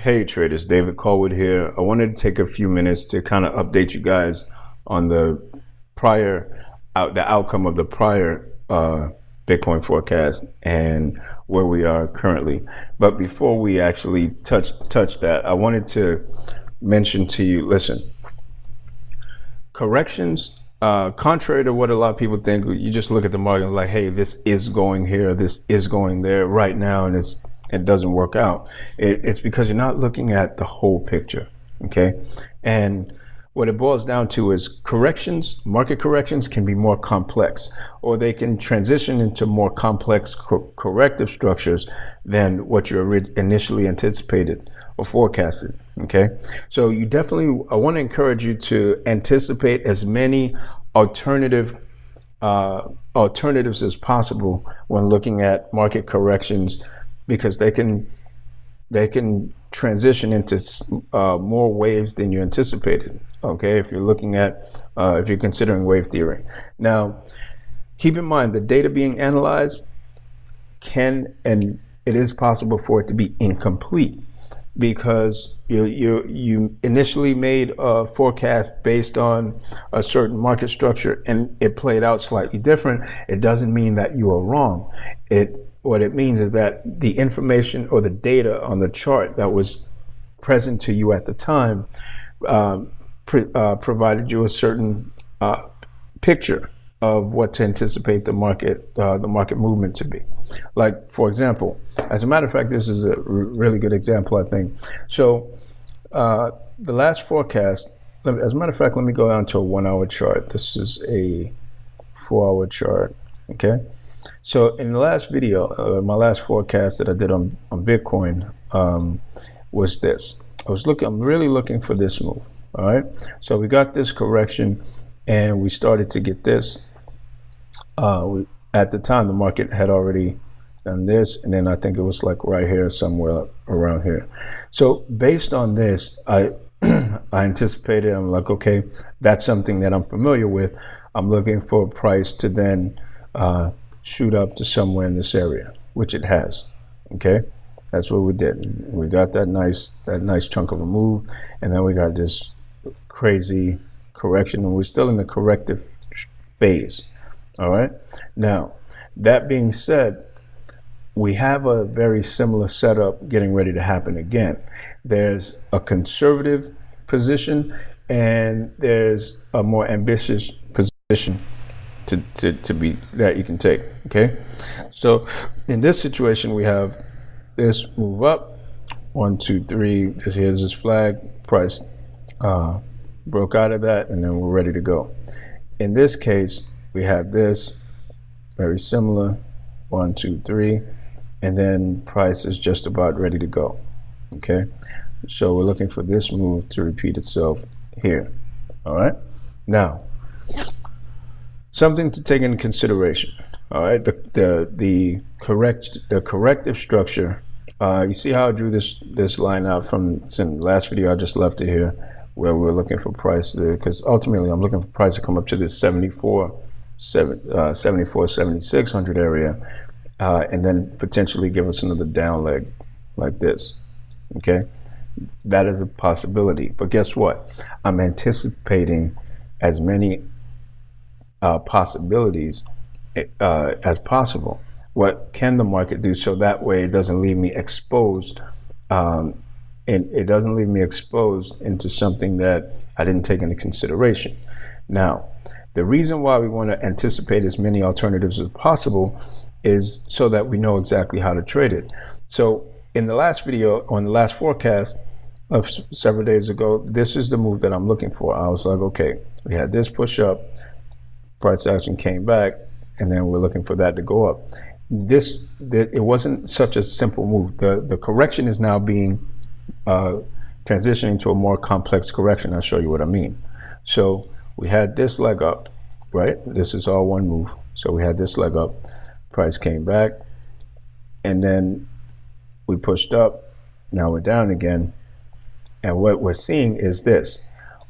Hey traders, David Callwood here. I wanted to take a few minutes to kind of update you guys on the outcome of the prior Bitcoin forecast and where we are currently. But before we actually touch that, I wanted to mention to you, listen, corrections, contrary to what a lot of people think, you just look at the market like, hey, this is going here, this is going there right now, and it doesn't work out. It's because you're not looking at the whole picture, okay? And what it boils down to is corrections, market corrections can be more complex, or they can transition into more complex corrective structures than what you initially anticipated or forecasted, okay? So I want to encourage you to anticipate as many alternatives as possible when looking at market corrections, because they can transition into more waves than you anticipated. Okay, if you're looking at if you're considering wave theory. Now, keep in mind the data being analyzed and it is possible for it to be incomplete, because you initially made a forecast based on a certain market structure and it played out slightly different. It doesn't mean that you are wrong. What it means is that the information or the data on the chart that was present to you at the time provided you a certain picture of what to anticipate the market movement to be. Like, for example, as a matter of fact, this is a really good example, I think. So the last forecast, as a matter of fact, let me go down to a 1 hour chart. This is a 4 hour chart, okay? So in the last video, my last forecast that I did on Bitcoin was this. I'm really looking for this move. All right. So we got this correction and we started to get this. At the time, the market had already done this, and then I think it was like right here, somewhere around here. So based on this, I anticipated, I'm like, okay, that's something that I'm familiar with. I'm looking for a price to then shoot up to somewhere in this area, which it has. Okay, that's what we did. We got that nice chunk of a move, and then we got this crazy correction, and we're still in the corrective phase. All right. Now, that being said, we have a very similar setup getting ready to happen again. There's a conservative position and there's a more ambitious position to be that you can take. Okay, so in this situation we have this move up, 1 2 3, here's this flag, price broke out of that, and then we're ready to go. In this case we have this very similar, 1 2 3, and then price is just about ready to go. Okay, so we're looking for this move to repeat itself here. All right, now something to take into consideration. All right, the corrective structure. You see how I drew this line out from the last video? I just left it here, where we're looking for price, because ultimately I'm looking for price to come up to this 7600 area, and then potentially give us another down leg like this. Okay, that is a possibility. But guess what? I'm anticipating as many possibilities as possible. What can the market do so that way it doesn't leave me exposed, and it doesn't leave me exposed into something that I didn't take into consideration. Now, the reason why we want to anticipate as many alternatives as possible is so that we know exactly how to trade it. So in the last video, on the last forecast of several days ago, this is the move that I'm looking for. I was like, okay, we had this push up, price action came back, and then we're looking for that to go up. It wasn't such a simple move. The correction is now being transitioning to a more complex correction. I'll show you what I mean. So we had this leg up, right? This is all one move. So we had this leg up, price came back, and then we pushed up. Now we're down again. And what we're seeing is this.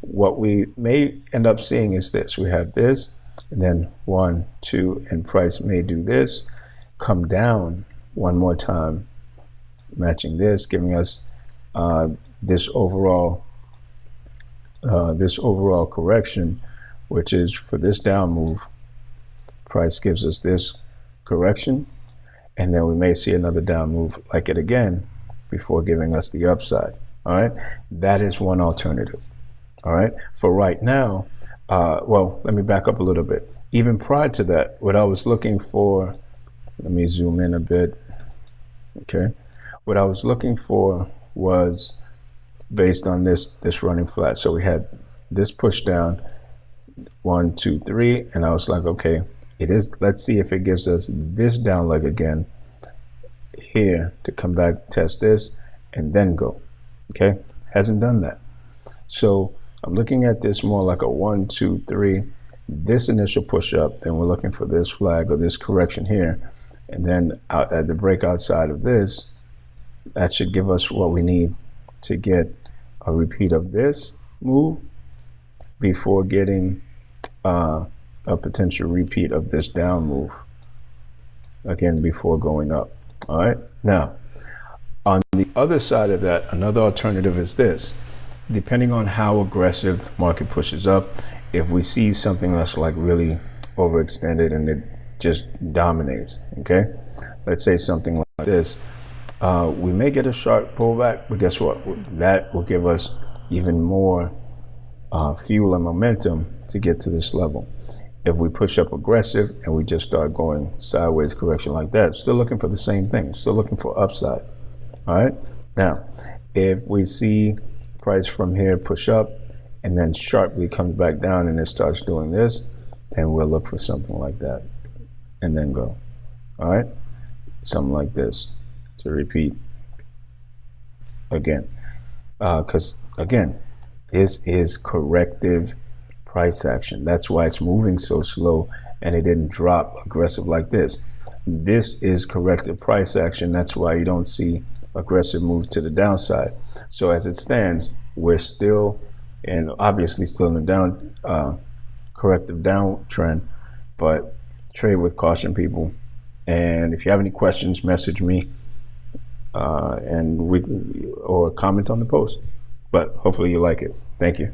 What we may end up seeing is this. We have this, and then 1 2, and price may do this, come down one more time, matching this, giving us this overall correction, which is for this down move. Price gives us this correction, and then we may see another down move like it again before giving us the upside. All right, that is one alternative. All right, for right now, well, let me back up a little bit. Even prior to that, what I was looking for, let me zoom in a bit. Okay, what I was looking for was based on this running flat. So we had this push down, 1, 2, 3, and I was like, okay, it is. Let's see if it gives us this down leg again here to come back, test this, and then go. Okay, hasn't done that. So I'm looking at this more like a 1, 2, 3. This initial push up, then we're looking for this flag or this correction here, and then out at the break outside of this, that should give us what we need to get a repeat of this move before getting a potential repeat of this down move again before going up. All right, now on the other side of that, another alternative is this. Depending on how aggressive market pushes up, if we see something that's like really overextended and it just dominates, okay, let's say something like this, we may get a sharp pullback, but guess what? That will give us even more fuel and momentum to get to this level. If we push up aggressive and we just start going sideways correction like that, still looking for the same thing, still looking for upside. All right, now if we see price from here push up and then sharply comes back down and it starts doing this, then we'll look for something like that and then go. All right, something like this to repeat again, because again, this is corrective price action. That's why it's moving so slow and it didn't drop aggressive like this. This is corrective price action. That's why you don't see aggressive moves to the downside. So as it stands, we're still, and obviously still in the down corrective downtrend, but trade with caution, people. And if you have any questions, message me or comment on the post. But hopefully you like it. Thank you.